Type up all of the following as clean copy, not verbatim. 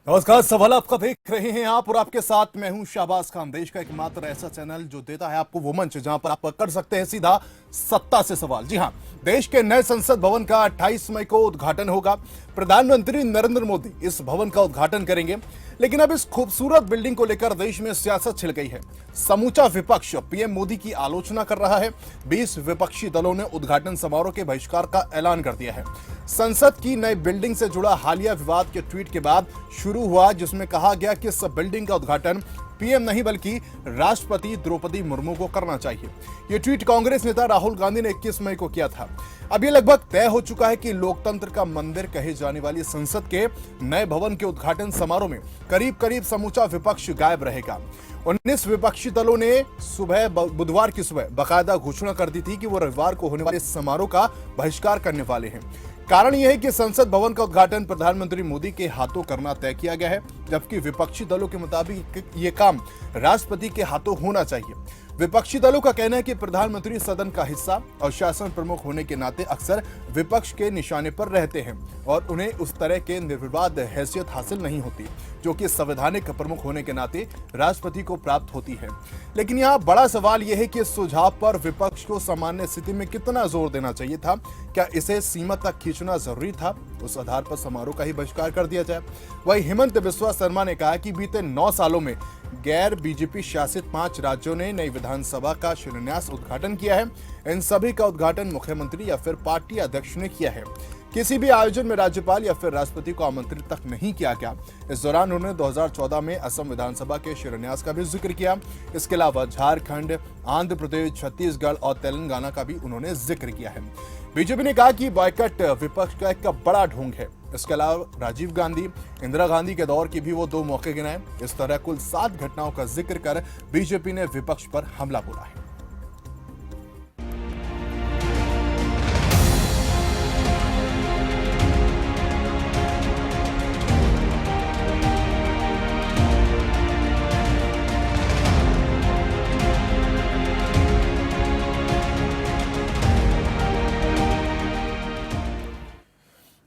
नमस्कार, सवाल आपका देख रहे हैं आप और आपके साथ मैं हूं शाहबाज खान। देश का एकमात्र ऐसा चैनल जो देता है आपको वो मंच जहां पर आप कर सकते हैं सीधा सत्ता से सवाल। जी हां, देश के नए संसद भवन का 28 मई को उद्घाटन होगा। प्रधानमंत्री नरेंद्र मोदी इस भवन का उद्घाटन करेंगे। लेकिन अब इस खूबसूरत बिल्डिंग को लेकर देश में सियासत छिड़ गई है। समूचा विपक्ष पीएम मोदी की आलोचना कर रहा है। 20 विपक्षी दलों ने उद्घाटन समारोह के बहिष्कार का ऐलान कर दिया है। संसद की नई बिल्डिंग से जुड़ा हालिया विवाद के ट्वीट के बाद शुरू हुआ, जिसमें कहा गया कि इस बिल्डिंग का उद्घाटन पीएम नहीं बल्कि राष्ट्रपति द्रौपदी मुर्मू को करना चाहिए। यह ट्वीट कांग्रेस नेता राहुल गांधी ने 21 मई को किया था। अब यह लगभग तय हो चुका है कि लोकतंत्र का मंदिर कहे जाने वाली संसद के नए भवन के उद्घाटन समारोह में करीब करीब समूचा विपक्ष गायब रहेगा। 19 विपक्षी दलों ने बुधवार की सुबह बाकायदा घोषणा कर दी थी कि वो रविवार को होने वाले समारोह का बहिष्कार करने वाले हैं। कारण यह है कि संसद भवन का उद्घाटन प्रधानमंत्री मोदी के हाथों करना तय किया गया है, जबकि विपक्षी दलों के मुताबिक यह काम राष्ट्रपति के हाथों होना चाहिए। विपक्षी दलों का कहना है कि प्रधानमंत्री सदन का हिस्सा और शासन प्रमुख होने के नाते अक्सर विपक्ष के निशाने पर रहते हैं और उन्हें उस तरह के निर्विवाद हैसियत हासिल नहीं होती जो कि संवैधानिक प्रमुख होने के नाते राष्ट्रपति को प्राप्त होती है। लेकिन यहाँ बड़ा सवाल यह है कि इस सुझाव पर विपक्ष को सामान्य स्थिति में कितना जोर देना चाहिए था। क्या इसे सीमा तक खींचना जरूरी था? उस आधार पर समारोह का ही बहिष्कार कर दिया जाए। वही हेमंत बिस्वा शर्मा ने कहा कि बीते 9 सालों में गैर बीजेपी शासित 5 राज्यों ने नई विधानसभा का शिलान्यास उद्घाटन किया है। इन सभी का उद्घाटन मुख्यमंत्री या फिर पार्टी अध्यक्ष ने किया है। किसी भी आयोजन में राज्यपाल या फिर राष्ट्रपति को आमंत्रित तक नहीं किया गया। इस दौरान उन्होंने 2014 में असम विधानसभा के शिलान्यास का भी जिक्र किया। इसके अलावा झारखंड, आंध्र प्रदेश, छत्तीसगढ़ और तेलंगाना का भी उन्होंने जिक्र किया है। बीजेपी ने कहा कि बॉयकॉट विपक्ष का एक बड़ा ढोंग है। इसके अलावा राजीव गांधी, इंदिरा गांधी के दौर की भी वो 2 मौके गिनाए। इस तरह कुल 7 घटनाओं का जिक्र कर बीजेपी ने विपक्ष पर हमला बोला है।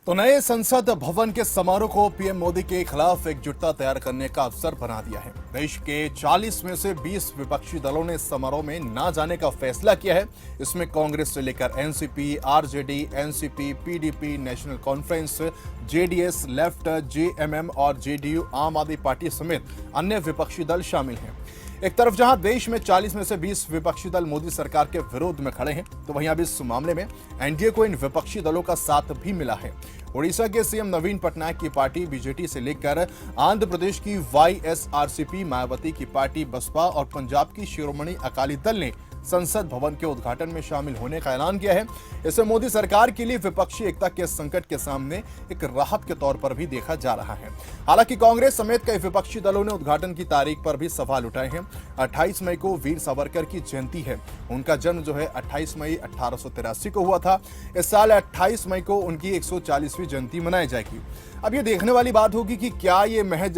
तो नए संसद भवन के समारोह को पीएम मोदी के खिलाफ एकजुटता तैयार करने का अवसर बना दिया है। देश के 40 में से 20 विपक्षी दलों ने समारोह में ना जाने का फैसला किया है। इसमें कांग्रेस से लेकर NCP, RJD, NCP, PDP, national conference, JDS, left, JMM और जेडीयू, आम आदमी पार्टी समेत अन्य विपक्षी दल शामिल हैं। एक तरफ जहां देश में 40 में से 20 विपक्षी दल मोदी सरकार के विरोध में खड़े हैं, तो वहीं अब इस मामले में एनडीए को इन विपक्षी दलों का साथ भी मिला है। ओडिशा के सीएम नवीन पटनायक की पार्टी बीजेटी से लेकर आंध्र प्रदेश की वाईएसआरसीपी, मायावती की पार्टी बसपा और पंजाब की शिरोमणि अकाली दल ने संसद भवन के उद्घाटन में शामिल होने का ऐलान किया है। इसे मोदी सरकार के लिए विपक्षी एकता के संकट के सामने एक राहत के तौर पर भी देखा जा रहा है। हालांकि कांग्रेस समेत कई विपक्षी दलों ने उद्घाटन की तारीख पर भी सवाल उठाए हैं। 28 मई को वीर सावरकर की जयंती है। उनका जन्म जो है 28 मई 1883 को हुआ था। इस साल 28 मई को उनकी 140वीं जयंती मनाई जाएगी। अब ये देखने वाली बात होगी कि क्या ये महज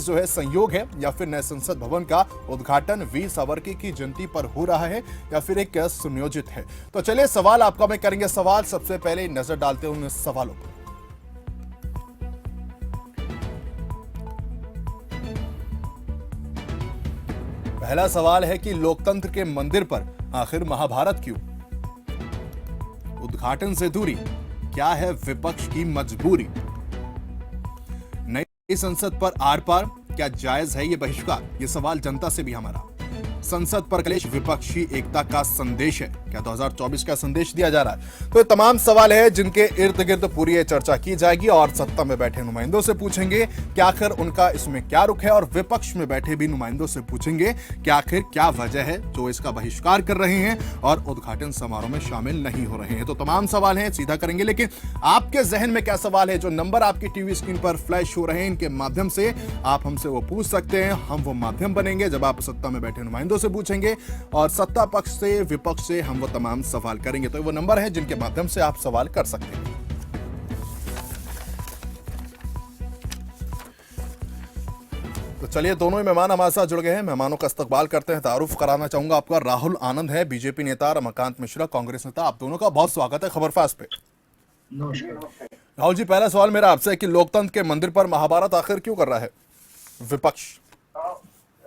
जो है संयोग है या फिर नए संसद भवन का उद्घाटन वीर सावरकर की जयंती पर हो रहा है या फिर एक सुनियोजित है। तो चलिए सवाल आपका मैं करेंगे सवाल। सबसे पहले नजर डालते हैं उन सवालों पर। पहला सवाल है कि लोकतंत्र के मंदिर पर आखिर महाभारत क्यों? उद्घाटन से दूरी, क्या है विपक्ष की मजबूरी? नई संसद पर आर पार, क्या जायज है ये बहिष्कार? ये सवाल जनता से भी हमारा। संसद पर कलेश विपक्षी एकता का संदेश है, क्या 2024 का संदेश दिया जा रहा है? तो ये तमाम सवाल है जिनके इर्द गिर्द पूरी ये चर्चा की जाएगी और सत्ता में बैठे नुमाइंदों से पूछेंगे कि आखिर उनका इसमें क्या रुख है और विपक्ष में बैठे भी नुमाइंदों से पूछेंगे कि आखिर क्या वजह है जो इसका बहिष्कार कर रहे हैं और उद्घाटन समारोह में शामिल नहीं हो रहे हैं। तो तमाम सवाल हैं, सीधा करेंगे, लेकिन आपके जहन में क्या सवाल है? जो नंबर आपकी टीवी स्क्रीन पर फ्लैश हो रहे हैं, इनके माध्यम से आप हमसे वो पूछ सकते हैं। हम वो माध्यम बनेंगे जब आप सत्ता में बैठे नुमाइंदों से पूछेंगे और सत्ता पक्ष से, विपक्ष से हम वो तमाम सवाल करेंगे। तो वो नंबर है जिनके माध्यम से आप सवाल कर सकते हैं। तो चलिए, दोनों ही मेहमान हमारे साथ जुड़ गए हैं। मेहमानों का इस्तकबाल करते हैं। तारुफ कराना चाहूंगा आपका, राहुल आनंद है बीजेपी नेता, रमाकांत मिश्रा कांग्रेस नेता। आप दोनों का बहुत स्वागत है खबरफास्ट पे। नमस्कार। राहुल जी, पहला सवाल मेरा आपसे है कि लोकतंत्र के मंदिर पर महाभारत आखिर क्यों कर रहा है विपक्ष?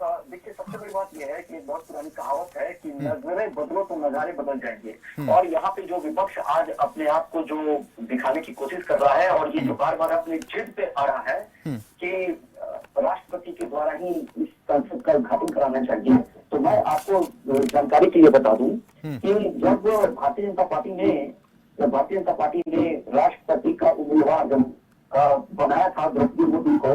देखिए, सबसे बड़ी बात यह है कि एक बहुत पुरानी कहावत है कि नजरें बदलो तो नजारे बदल जाएंगे। और यहाँ पे जो विपक्ष आज अपने आप को जो दिखाने की कोशिश कर रहा है और ये जो बार बार अपनी जिद पे आ रहा है कि राष्ट्रपति के द्वारा ही इस संसद का उद्घाटन कराना चाहिए, तो मैं आपको जानकारी के लिए बता दूं कि जब भारतीय जनता पार्टी ने राष्ट्रपति का उम्मीदवार जब बनाया था द्रौपदी मुर्मू को,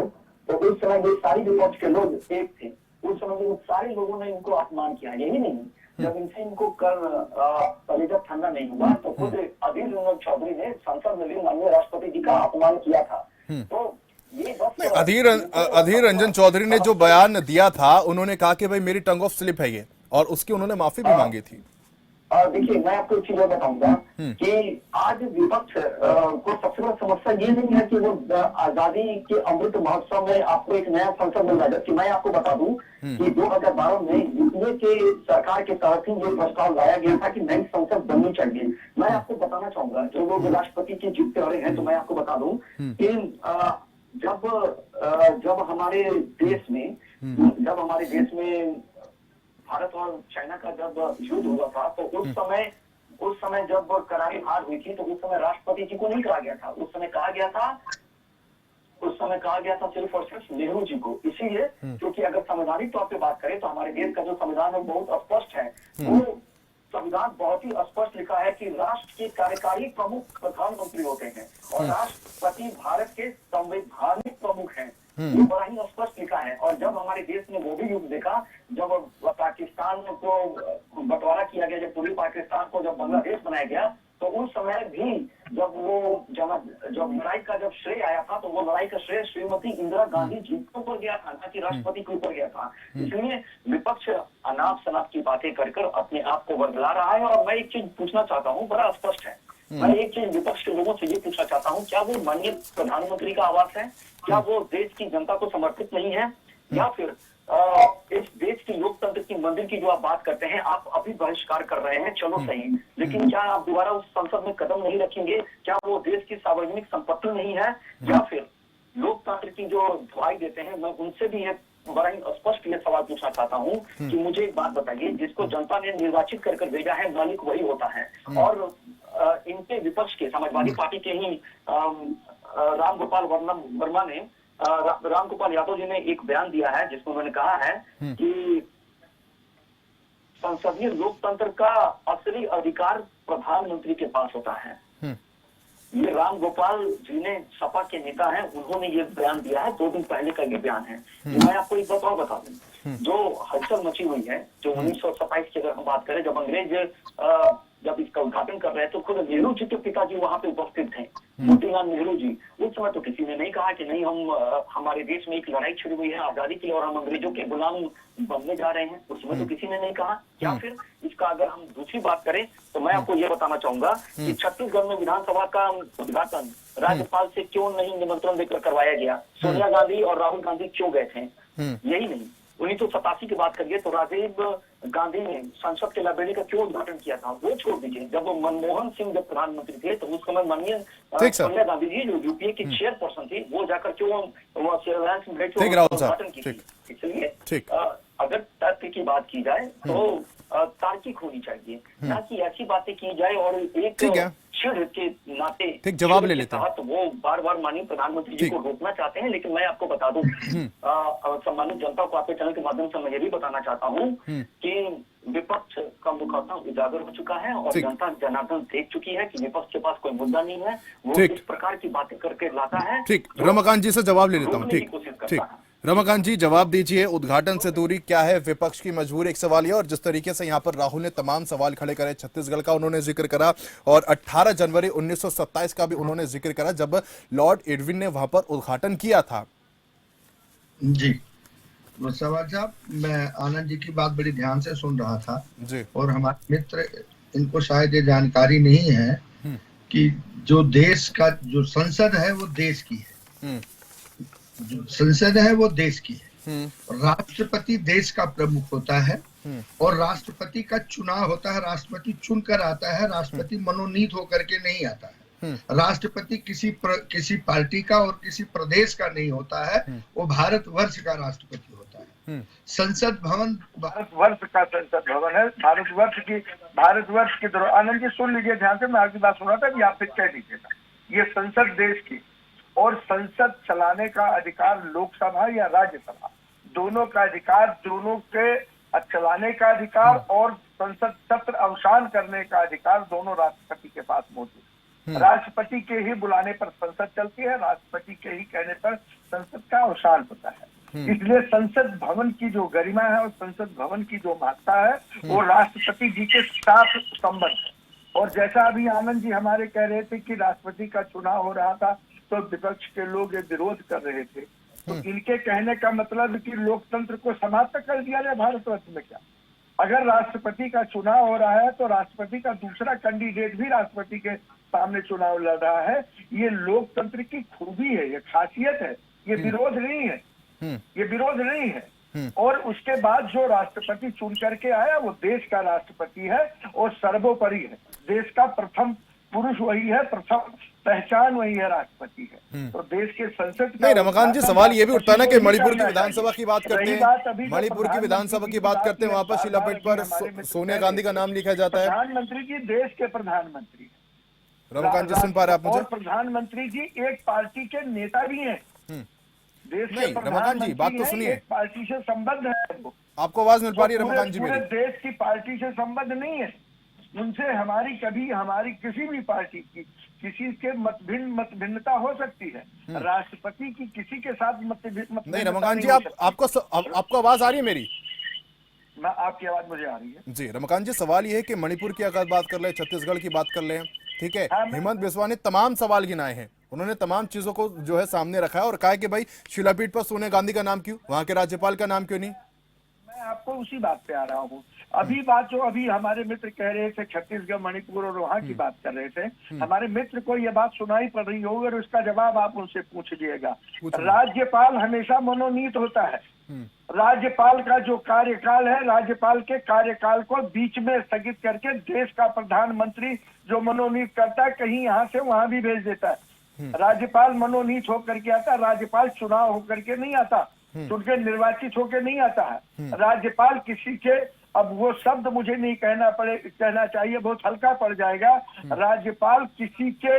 तो उस समय ये सारी विपक्ष के लोग एक थे। उस समय में सारे लोगों ने इनको अपमान किया। यही नहीं, जब इनसे इनको कलेजा ठंडा नहीं हुआ तो खुद अधीर रंजन चौधरी ने संसद में भी माननीय राष्ट्रपति जी का अपमान किया था। तो ये बस अधीर रंजन चौधरी ने जो बयान दिया था, उन्होंने कहा कि भाई मेरी टंग ऑफ स्लिप है ये, और उसकी उन्होंने माफी भी मांगी थी। देखिए, मैं आपको एक चीज बताऊंगा कि आज विपक्ष को सबसे बड़ा समस्या ये नहीं है कि वो आजादी के अमृत महोत्सव में आपको एक नया संसद मिल रहा है। जबकि मैं आपको बता दूं कि 2012 में यूपीए के सरकार के तहत ही ये प्रस्ताव लाया गया था कि नई संसद बननी चाहिए। मैं आपको बताना चाहूंगा, जो लोग राष्ट्रपति की जीतते आ रहे हैं, तो मैं आपको बता दूं कि जब हमारे देश में भारत और चाइना का जब युद्ध हुआ था, तो उस समय जब करारी हार हुई थी, तो उस समय राष्ट्रपति जी को नहीं कहा गया था। उस समय कहा गया था सिर्फ और सिर्फ नेहरू जी को। इसीलिए क्योंकि अगर संवैधानिक तौर पे बात करें तो हमारे देश का जो संविधान है बहुत स्पष्ट है। वो संविधान बहुत ही स्पष्ट लिखा है कि राष्ट्र के कार्यकारी प्रमुख प्रधानमंत्री होते हैं और राष्ट्रपति भारत के संवैधानिक प्रमुख हैं। ये बड़ा ही स्पष्ट लिखा है। और जब हमारे देश ने वो भी युग देखा जब पाकिस्तान को बंटवारा किया गया, जब पूर्वी पाकिस्तान को जब बांग्लादेश बनाया गया, तो उस समय भी जब लड़ाई का जब श्रेय आया था, तो वो लड़ाई का श्रेय श्रीमती इंदिरा गांधी जी के ऊपर गया था, ना कि राष्ट्रपति के ऊपर गया था। इसलिए विपक्ष अनाप शनाप की बातें कर अपने आप को बदला रहा है। और मैं एक चीज पूछना चाहता हूँ, बड़ा स्पष्ट है, मैं एक चीज विपक्ष के लोगों से ये पूछना चाहता हूँ, क्या वो माननीय प्रधानमंत्री का आवास है? क्या वो देश की जनता को समर्पित नहीं है? या फिर इस देश की लोकतंत्र की मंदिर की जो आप बात करते हैं, आप अभी बहिष्कार कर रहे हैं, चलो सही, लेकिन क्या आप दोबारा उस संसद में कदम नहीं रखेंगे? क्या वो देश की सार्वजनिक संपत्ति नहीं है? या फिर लोकतंत्र की जो दुहाई देते हैं, मैं उनसे भी एक बड़ा ही स्पष्ट ये सवाल पूछना चाहता हूँ कि मुझे एक बात बताइए, जिसको जनता ने निर्वाचित कर भेजा है, मालिक वही होता है। और इनके विपक्ष के समाजवादी पार्टी के ही रामगोपाल यादव जी ने एक बयान दिया है, जिसमें उन्होंने कहा है कि संसदीय लोकतंत्र का असली अधिकार प्रधानमंत्री के पास होता है। ये रामगोपाल जी ने सपा के नेता हैं, उन्होंने ये बयान दिया है, 2 दिन पहले का ये बयान है। मैं आपको एक बात और बता दूं, जो हलचल मची हुई है, जो 1927 की अगर हम बात करें, जब अंग्रेज जब इसका उद्घाटन कर रहे हैं, तो खुद नेहरू जी के पिताजी वहां पे उपस्थित थे, मोतीलाल नेहरू जी। उस समय तो किसी ने नहीं कहा कि नहीं, हमारे देश में एक लड़ाई छिड़ी हुई है आजादी की और हम अंग्रेजों के गुलाम बनने जा रहे हैं। उस समय तो किसी ने नहीं कहा। या फिर इसका अगर हम दूसरी बात करें, तो मैं आपको ये बताना चाहूंगा कि छत्तीसगढ़ में विधानसभा का उद्घाटन राज्यपाल से क्यों नहीं निमंत्रण देकर करवाया गया? सोनिया गांधी और राहुल गांधी क्यों गए थे? यही नहीं, 1987 की बात करिए तो राजीव गांधी ने संसद के लाइब्रेरी का क्यों उद्घाटन किया था? वो छोड़ दीजिए, जब मनमोहन सिंह जब प्रधानमंत्री थे, तो उस समय माननीय सोनिया गांधी जी जो यूपीए की चेयरपर्सन थी, वो जाकर क्यों उद्घाटन की थी? इसलिए अगर तर्क की बात की जाए तो तार्किक होनी चाहिए, ना कि ऐसी बातें की जाए और एक चिढ़ के नाते जवाब ले लेते हैं। तो वो बार बार माननीय प्रधानमंत्री जी को रोकना चाहते हैं। लेकिन मैं आपको बता दूं, सम्मानित जनता को आपके चैनल के माध्यम से मैं ये भी बताना चाहता हूँ कि विपक्ष का मुखौटा उजागर हो चुका है और जनता जनार्दन देख चुकी है कि विपक्ष के पास कोई मुद्दा नहीं है। वो इस प्रकार की बातें करके लाता है। ठीक, रमाकांत जी से जवाब ले लेता हूँ। ठीक, रमाकांत जी जवाब दीजिए, उद्घाटन से दूरी क्या है विपक्ष की मजबूरी? एक सवाल ये, और जिस तरीके से यहाँ पर राहुल ने तमाम सवाल खड़े करे, छत्तीसगढ़ का उन्होंने जिक्र करा और 18 जनवरी 1927 का भी उन्होंने जिक्र करा, जब लॉर्ड इरविन ने वहां पर उद्घाटन किया था। जी सवाल साहब, मैं आनंद जी की बात बड़ी ध्यान से सुन रहा था जी, और हमारे मित्र इनको शायद ये जानकारी नहीं है कि जो देश का जो संसद है वो देश की है, जो संसद है वो देश की है। राष्ट्रपति देश का प्रमुख होता है और राष्ट्रपति का चुनाव होता है, राष्ट्रपति चुनकर आता है, राष्ट्रपति मनोनीत होकर के नहीं आता है। राष्ट्रपति किसी पार्टी का और किसी प्रदेश का नहीं होता है, वो भारतवर्ष का राष्ट्रपति होता है। संसद भवन भारतवर्ष का संसद भवन है, भारतवर्ष की तरह। आनंद जी सुन लीजिए ध्यान से, मैं आपकी बात सुन रहा था, आप फिर कह दीजिएगा। ये संसद देश की, और संसद चलाने का अधिकार लोकसभा या राज्यसभा, दोनों का अधिकार, दोनों के चलाने का अधिकार और संसद सत्र अवसान करने का अधिकार दोनों राष्ट्रपति के पास मौजूद है। राष्ट्रपति के ही बुलाने पर संसद चलती है, राष्ट्रपति के ही कहने पर संसद का अवसान होता है। इसलिए संसद भवन की जो गरिमा है और संसद भवन की जो महत्ता है वो राष्ट्रपति जी के साथ संबंध है। और जैसा अभी आनंद जी हमारे कह रहे थे कि राष्ट्रपति का चुनाव हो रहा था तो विपक्ष के लोग ये विरोध कर रहे थे, तो इनके कहने का मतलब कि लोकतंत्र को समाप्त कर दिया जाए भारतवर्ष में क्या? अगर राष्ट्रपति का चुनाव हो रहा है तो राष्ट्रपति का दूसरा कैंडिडेट भी राष्ट्रपति के सामने चुनाव लड़ रहा है। ये लोकतंत्र की खूबी है, ये खासियत है, ये विरोध नहीं है, ये विरोध नहीं है। और उसके बाद जो राष्ट्रपति चुन करके आया वो देश का राष्ट्रपति है और सर्वोपरि है, देश का प्रथम पुरुष वही है, प्रथम पहचान वही है, राष्ट्रपति है। तो देश के संसद नहीं रमाकांत जी, सवाल ये भी उठता है ना कि मणिपुर की विधानसभा की बात करते हैं, मणिपुर की विधानसभा की बात करते हैं, वहां पर शिलापीठ पर सोनिया गांधी का नाम लिखा जाता है। प्रधानमंत्री जी देश के प्रधानमंत्री, रमाकांत जी सुन पा रहे हैं आप मुझे? और प्रधानमंत्री जी एक पार्टी के नेता भी हैं, देश के रमाकांत जी बात तो सुनिए, पार्टी से संबद्ध है वो। आपको आवाज मिल पा रही है रमाकांत जी? पूरे देश की पार्टी से संबद्ध नहीं है, उनसे हमारी किसी भी पार्टी की किसी के मतभिन्नता हो सकती है, राष्ट्रपति की किसी के साथ नहीं रमाकांत जी, आपको आवाज आ रही है मेरी? आपकी आवाज मुझे आ रही है जी। रमाकांत जी सवाल ये है कि मणिपुर की अगर बात कर ले, छत्तीसगढ़ की बात कर ले, ठीक है, हेमंत बिस्वा ने तमाम सवाल गिनाए हैं, उन्होंने तमाम चीजों को जो है सामने रखा है और कहा कि भाई शिलापीठ पर सोनिया गांधी का नाम क्यों, वहां के राज्यपाल का नाम क्यों नहीं? मैं आपको उसी बात पे आ रहा हूँ। अभी हमारे मित्र कह रहे थे छत्तीसगढ़, मणिपुर और वहाँ की बात कर रहे थे, हमारे मित्र को ये बात सुनाई पड़ रही होगी और उसका जवाब आप उनसे पूछ लीजिएगा। राज्यपाल हमेशा मनोनीत होता है, राज्यपाल का जो कार्यकाल है, राज्यपाल के कार्यकाल को बीच में स्थगित करके देश का प्रधानमंत्री जो मनोनीत करता है, कहीं यहाँ से वहां भी भेज देता है। राज्यपाल मनोनीत होकर के आता है, राज्यपाल चुनाव होकर के नहीं आता, चुन के निर्वाचित होकर नहीं आता है। राज्यपाल किसी के, अब वो शब्द मुझे नहीं कहना चाहिए, बहुत हल्का पड़ जाएगा, राज्यपाल किसी के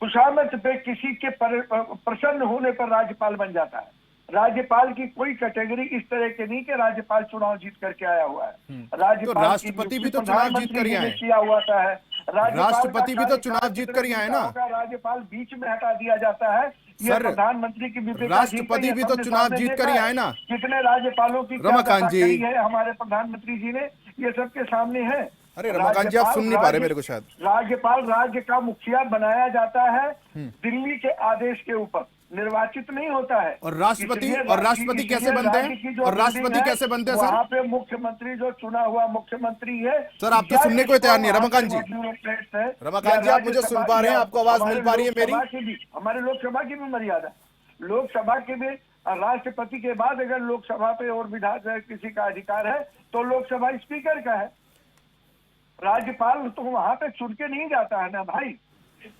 खुशामद पे, किसी के प्रसन्न होने पर राज्यपाल बन जाता है। राज्यपाल की कोई कैटेगरी इस तरह के नहीं कि राज्यपाल चुनाव जीत करके आया हुआ है। राज्यपाल तो राष्ट्रपति भी तो चुनाव जीत कर आए, किया हुआ है, राष्ट्रपति भी तो चुनाव जीत कर आए ना, राज्यपाल बीच में हटा दिया जाता है। ये प्रधानमंत्री की राष्ट्रपति भी तो चुनाव जीत कर ही आए ना। कितने राज्यपालों की रमाकांत जी है हमारे प्रधानमंत्री जी ने, ये सबके सामने है। अरे रमाकांत जी आप सुन नहीं पा रहे मेरे को शायद। राज्यपाल राज्य का मुखिया बनाया जाता है दिल्ली के आदेश के ऊपर, निर्वाचित नहीं होता है। और राष्ट्रपति कैसे बनते हैं? और राष्ट्रपति कैसे बनते हैं सर? वहाँ पे मुख्यमंत्री जो चुना हुआ मुख्यमंत्री है सर, आप तो सुनने को तैयार नहीं है रमाकांत जी। रमाकांत जी आप मुझे सुन पा रहे हैं? आपको आवाज मिल पा रही है मेरी? हमारे लोकसभा की भी मर्यादा, लोकसभा के भी राष्ट्रपति के बाद अगर लोकसभा पे और विधायक किसी का अधिकार है तो लोकसभा स्पीकर का है। राज्यपाल तो वहां पे चुन के नहीं जाता है ना भाई।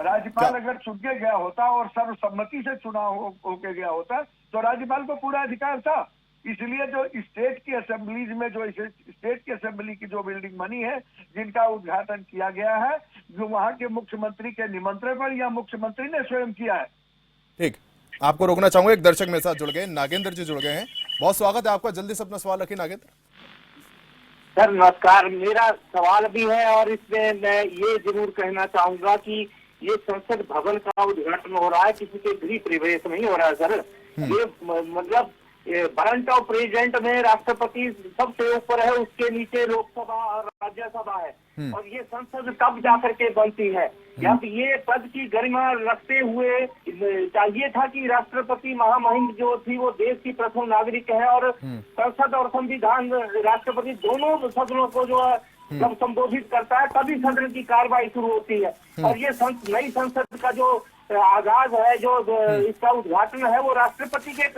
राज्यपाल अगर चुन के गया होता और सर्वसम्मति से चुनाव होके गया होता तो राज्यपाल को पूरा अधिकार था। इसलिए जो स्टेट की असेंबलीज में, जो स्टेट की असेंबली की जो बिल्डिंग बनी है, जिनका उद्घाटन किया गया है, जो वहां के मुख्यमंत्री के निमंत्रण पर या मुख्यमंत्री ने स्वयं किया है। ठीक, आपको रोकना चाहूंगा, एक दर्शक मेरे साथ जुड़ गए, नागेंद्र जी जुड़ गए हैं। बहुत स्वागत है आपका, जल्दी से अपना सवाल रखिए नागेंद्र। सर नमस्कार, मेरा सवाल भी है और इसमें मैं ये जरूर कहना चाहूंगा कि ये संसद भवन का उद्घाटन हो रहा है, किसी के गृह प्रवेश नहीं हो रहा है सर। ये मतलब वारंट ऑफ प्रेसिडेंट में राष्ट्रपति सबसे ऊपर है, उसके नीचे लोकसभा और राज्यसभा है, और ये संसद कब जाकर के बनती है। या ये पद की गरिमा रखते हुए चाहिए था कि राष्ट्रपति महामहिम जो थी वो देश की प्रथम नागरिक है, और संसद और संविधान, राष्ट्रपति दोनों सदनों को जो जब संबोधित करता है तभी सदन की कार्रवाई शुरू होती है। और ये नई संसद का जो आगाज है, जो इसका उद्घाटन है, वो राष्ट्रपति के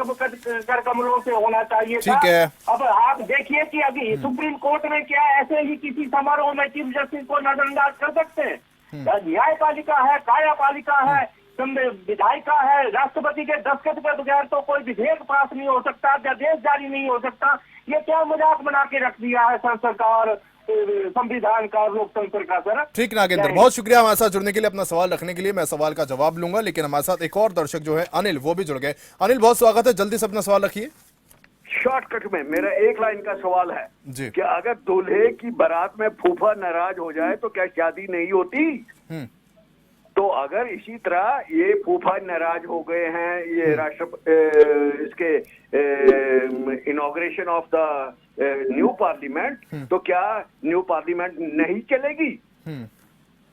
कर कमलों से होना चाहिए था। अब आप देखिए कि अभी सुप्रीम कोर्ट में क्या ऐसे ही किसी समारोह में चीफ जस्टिस को नजरअंदाज कर सकते हैं? न्यायपालिका है, कार्यपालिका है, विधायिका है, राष्ट्रपति के दस्तखत के बगैर तो कोई विधेयक पास नहीं हो सकता, अध्यादेश जारी नहीं हो सकता। ये क्या मजाक बना के रख दिया है संसद का और संविधान का और लोकतंत्र का। सर ठीक नागेंद्र, बहुत शुक्रिया हमारे साथ जुड़ने के लिए, अपना सवाल रखने के लिए। मैं सवाल का जवाब लूंगा, लेकिन हमारे साथ एक और दर्शक जो है अनिल, वो भी जुड़ गए। अनिल, बहुत स्वागत है, जल्दी से अपना सवाल रखिए। शॉर्टकट में मेरा एक लाइन का सवाल है जी। कि अगर दूल्हे की बारात में फूफा नाराज हो जाए तो क्या शादी नहीं होती? तो अगर इसी तरह ये फूफा नाराज हो गए हैं, ये इसके inauguration of the new parliament, तो क्या न्यू पार्लियामेंट नहीं चलेगी?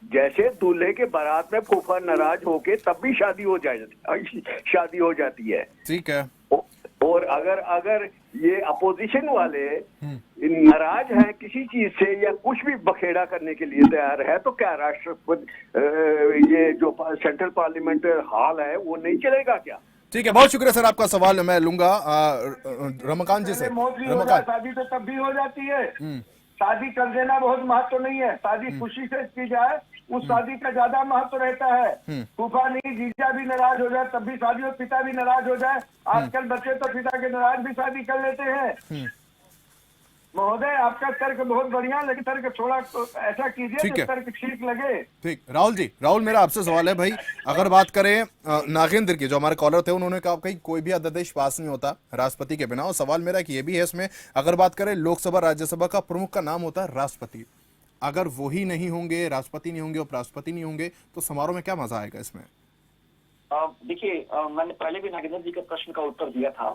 जैसे दूल्हे के बारात में फूफा नाराज होके तब भी शादी हो जाती है। ठीक है। और अगर ये अपोजिशन वाले नाराज हैं किसी चीज से या कुछ भी बखेड़ा करने के लिए तैयार है, तो क्या राष्ट्रपति ये जो सेंट्रल पार्लियामेंट हॉल है वो नहीं चलेगा क्या? ठीक है, बहुत शुक्रिया सर, आपका सवाल मैं लूंगा रमाकांत जी से। रमाकांत, शादी तो तब भी हो जाती है। शादी कर देना बहुत महत्व नहीं है, शादी खुशी से की जाए उस शादी का ज्यादा महत्व रहता है। फूफा नहीं, जीजा भी नाराज हो जाए तब भी शादी हो, पिता भी नाराज हो जाए, आजकल बच्चे तो पिता के नाराज भी शादी कर लेते हैं। महोदय, आपका तर्क बहुत बढ़िया, लेकिन तर्क थोड़ा ऐसा कीजिए कि तर्क ठीक लगे। ठीक। राहुल जी, राहुल, मेरा आपसे सवाल है भाई, अगर बात करें नागेंद्र की, जो हमारे कॉलर थे, उन्होंने कहा कहीं कोई भी अध्यादेश पास नहीं होता राष्ट्रपति के बिना, और सवाल मेरा कि ये भी है इसमें, अगर बात करें लोकसभा राज्यसभा का प्रमुख का नाम होता है राष्ट्रपति, अगर वही नहीं होंगे, राष्ट्रपति नहीं होंगे, उपराष्ट्रपति नहीं होंगे, तो समारोह में क्या मजा आएगा इसमें? देखिए, मैंने पहले भी नागेंद्र जी के प्रश्न का उत्तर दिया था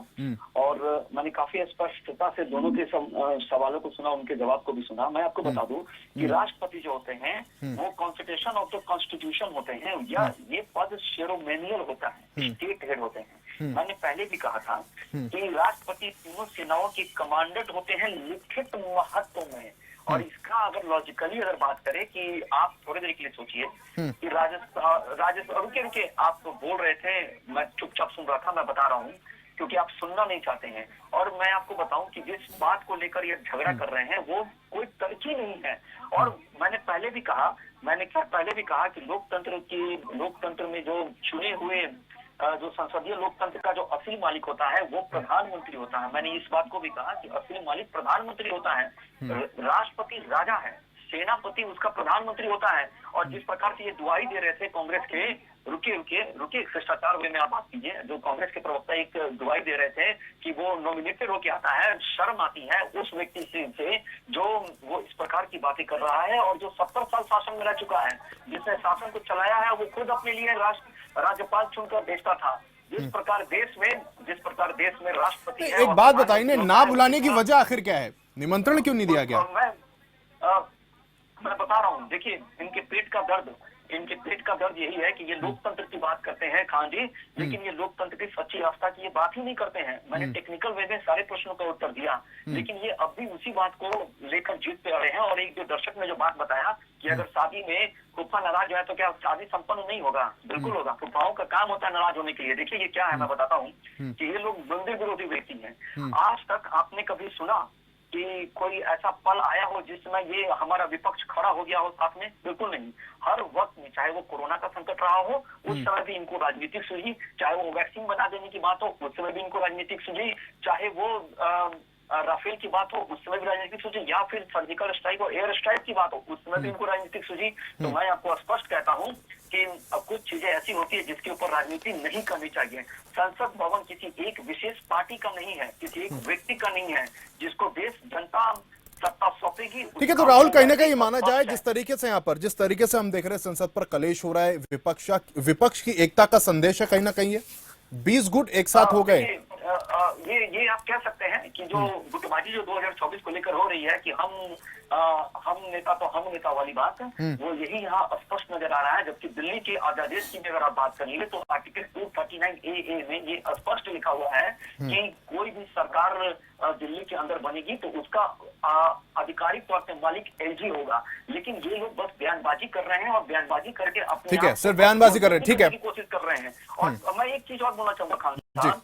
और मैंने काफी स्पष्टता से दोनों के सवालों को सुना, उनके जवाब को भी सुना। मैं आपको बता दूं कि राष्ट्रपति जो होते हैं वो कॉन्स्टिट्यूशन ऑफ द कॉन्स्टिट्यूशन होते हैं, या ये पद सेरेमोनियल होता है, स्टेट हेड होते हैं। मैंने पहले भी कहा था कि राष्ट्रपति तीनों सेनाओं के कमांडेंट होते हैं लिखित महत्व में। और इसका अगर लॉजिकली अगर बात करें कि आप थोड़ी देर के लिए सोचिए कि रुके आप तो बोल रहे थे, मैं चुपचाप सुन रहा था, मैं बता रहा हूँ क्योंकि आप सुनना नहीं चाहते हैं। और मैं आपको बताऊं कि जिस बात को लेकर ये झगड़ा कर रहे हैं वो कोई तर्क ही नहीं है। और मैंने पहले भी कहा कि लोकतंत्र में जो चुने हुए जो संसदीय लोकतंत्र का जो असली मालिक होता है वो प्रधानमंत्री होता है। मैंने इस बात को भी कहा कि असली मालिक प्रधानमंत्री होता है, राष्ट्रपति राजा है, सेनापति उसका प्रधानमंत्री होता है। और जिस प्रकार से ये दुआई दे रहे थे कांग्रेस के, रुकिए शिष्टाचार वे में आप बात कीजिए, जो कांग्रेस के प्रवक्ता एक दुआई दे रहे थे कि वो नॉमिनेटेड होके आता है, शर्म आती है उस व्यक्ति से जो वो इस प्रकार की बातें कर रहा है और जो 70 साल शासन में रह चुका है, जिसने शासन को चलाया है, वो खुद अपने लिए राज्यपाल चुनकर भेजता था। जिस प्रकार देश में राष्ट्रपति है। एक बात बताइए, ना बुलाने की वजह आखिर क्या है? निमंत्रण क्यों नहीं दिया गया? मैं बता रहा हूँ, देखिए इनके पेट का दर्द यही है कि ये लोकतंत्र की बात करते हैं खान जी, लेकिन ये लोकतंत्र की सच्ची आस्था की ये बात ही नहीं करते हैं। मैंने टेक्निकल वे में सारे प्रश्नों का उत्तर दिया, लेकिन ये अब भी उसी बात को लेकर जीत पे अड़े हैं। और एक जो दर्शक ने जो बात बताया कि अगर शादी में फूफा नाराज है तो क्या शादी संपन्न नहीं होगा? बिल्कुल होगा। फूफाओं का काम होता है नाराज होने के लिए। देखिए ये क्या है, मैं बताता हूँ कि ये लोग मंदिर विरोधी व्यक्ति हैं। आज तक आपने कभी सुना कि कोई ऐसा पल आया हो जिसमें ये हमारा विपक्ष खड़ा हो गया हो साथ में? बिल्कुल नहीं। हर वक्त में, चाहे वो कोरोना का संकट रहा हो उस समय भी इनको राजनीतिक सूझी, चाहे वो वैक्सीन बना देने की बात हो उस समय भी इनको राजनीतिक सूझी, चाहे वो राफेल की बात हो उस समय भी राजनीतिक सूझी, या फिर सर्जिकल स्ट्राइक और एयर स्ट्राइक की बात हो उस समय भी इनको राजनीतिक सूझी। तो मैं आपको स्पष्ट कहता हूँ कि कुछ चीजें ऐसी होती है जिसके ऊपर राजनीति नहीं करनी चाहिए। संसद भवन किसी एक विशेष पार्टी का नहीं है, किसी एक व्यक्ति का नहीं है जिसको देश जनता सत्ता सौंपेगी। ठीक है, तो राहुल, कहीं ना कहीं माना जाए जिस तरीके से यहाँ पर, जिस तरीके से हम देख रहे हैं संसद पर कलेश हो रहा है, विपक्ष की एकता का संदेश है कहीं ना कहीं, 20 गुट एक साथ हो गए। ये आप कह सकते हैं कि जो गुटबाजी जो 2024 को लेकर हो रही है कि हम नेता तो हम नेता वाली बात, वो यही यहाँ स्पष्ट नजर आ रहा है। जबकि दिल्ली के अध्यादेश की अगर आप बात करेंगे तो आर्टिकल 239AA में ये स्पष्ट लिखा हुआ है कि कोई भी सरकार दिल्ली के अंदर बनेगी तो उसका आधिकारिक तौर पर मालिक एलजी होगा। लेकिन ये लोग बस बयानबाजी कर रहे हैं और बयानबाजी करके अपने, ठीक है, सिर्फ बयानबाजी कर रहे हैं, ठीक है, कोशिश कर रहे हैं। और मैं एक चीज और बोलना चाहूंगा खान,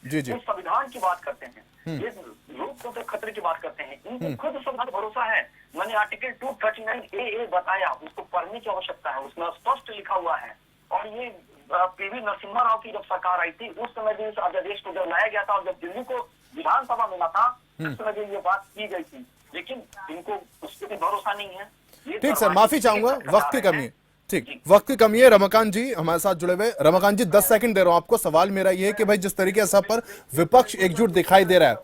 जी। संविधान की बात करते हैं, ये लोग को तो खतरे की बात करते हैं, इनको खुद संविधान पर भरोसा है। मैंने आर्टिकल 239A बताया, उसको पढ़ने की आवश्यकता है, उसमें स्पष्ट लिखा हुआ है। और ये पीवी नरसिम्हा राव की जब सरकार आई थी उस समय भी इस अध्यादेश को जब लाया गया था, और जब दिल्ली को विधानसभा मिला था उस समय भी ये बात की गई थी, लेकिन इनको उस पर भरोसा नहीं है। ठीक सर, माफी चाहूंगा, वक्त की कमी है। ठीक, वक्त की कमी है। रमाकांत जी हमारे साथ जुड़े हुए। रमाकांत जी 10 सेकंड दे रहा हूं आपको। सवाल मेरा ये है कि भाई जिस तरीके से सब पर विपक्ष एकजुट दिखाई दे रहा है,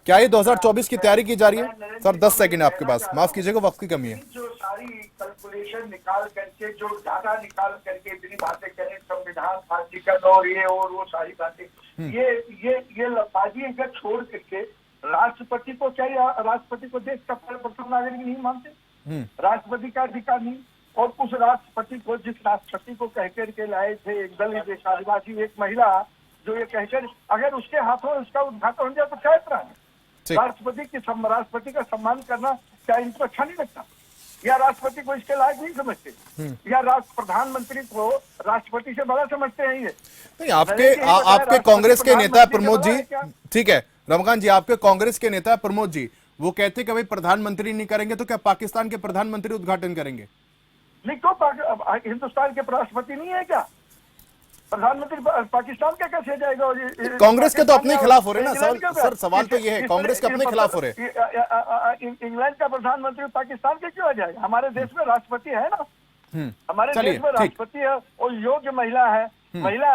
क्या ये 2024 की तैयारी की जा रही है? सर 10 सेकंड आपके पास, माफ कीजिएगा, वक्त की कमी है। जो सारी कैलकुलेशन निकाल करके, जो डाटा निकाल करके इतनी बातें करें, संविधान फाजीकरण और ये और वो सारी बातें, ये लफाजी अगर छोड़ करके राष्ट्रपति को, क्या राष्ट्रपति को देश का प्रथम नागरिक नहीं मानते? राष्ट्रपति का अधिकार नहीं, और उस राष्ट्रपति को, जिस राष्ट्रपति को कहकर के लाए थे एक दलित, एक आदिवासी, एक महिला, जो ये कहकर, अगर उसके हाथों उसका उद्घाटन हो जाए तो क्या इतना है? राष्ट्रपति का सम्मान करना क्या इनको अच्छा नहीं लगता? या राष्ट्रपति को इसके लायक नहीं समझते? या प्रधानमंत्री को राष्ट्रपति से बड़ा समझते हैं? ये नहीं, आपके कांग्रेस के नेता प्रमोद जी, ठीक है रमाकांत जी, आपके कांग्रेस के नेता प्रमोद जी वो कहते कि भाई प्रधानमंत्री नहीं करेंगे तो क्या पाकिस्तान के प्रधानमंत्री उद्घाटन करेंगे? नहीं तो हिंदुस्तान के राष्ट्रपति नहीं है क्या? प्रधानमंत्री पाकिस्तान का कैसे जाएगा? कांग्रेस के तो अपने खिलाफ हो रहे ना सर, सवाल तो ये है, कांग्रेस के अपने खिलाफ हो रहे। इंग्लैंड का प्रधानमंत्री पाकिस्तान के क्यों आ जाएगा? हमारे देश में राष्ट्रपति है ना, हमारे देश में राष्ट्रपति है, और योग्य महिला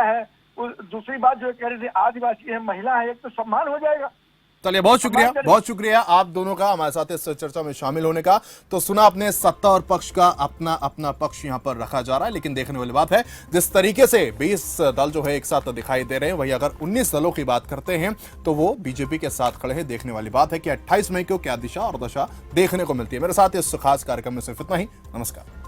है। दूसरी बात जो कह रहे थे आदिवासी है, महिला है, एक तो सम्मान हो जाएगा। चलिए, बहुत शुक्रिया आप दोनों का हमारे साथ इस चर्चा में शामिल होने का। तो सुना आपने, सत्ता और पक्ष का अपना अपना पक्ष यहां पर रखा जा रहा है, लेकिन देखने वाली बात है जिस तरीके से 20 दल जो है एक साथ दिखाई दे रहे हैं, वही अगर 19 दलों की बात करते हैं तो वो बीजेपी के साथ खड़े हैं। देखने वाली बात है कि 28 मई को क्या दिशा और दशा देखने को मिलती है। मेरे साथ इस खास कार्यक्रम में सिर्फ इतना ही। नमस्कार।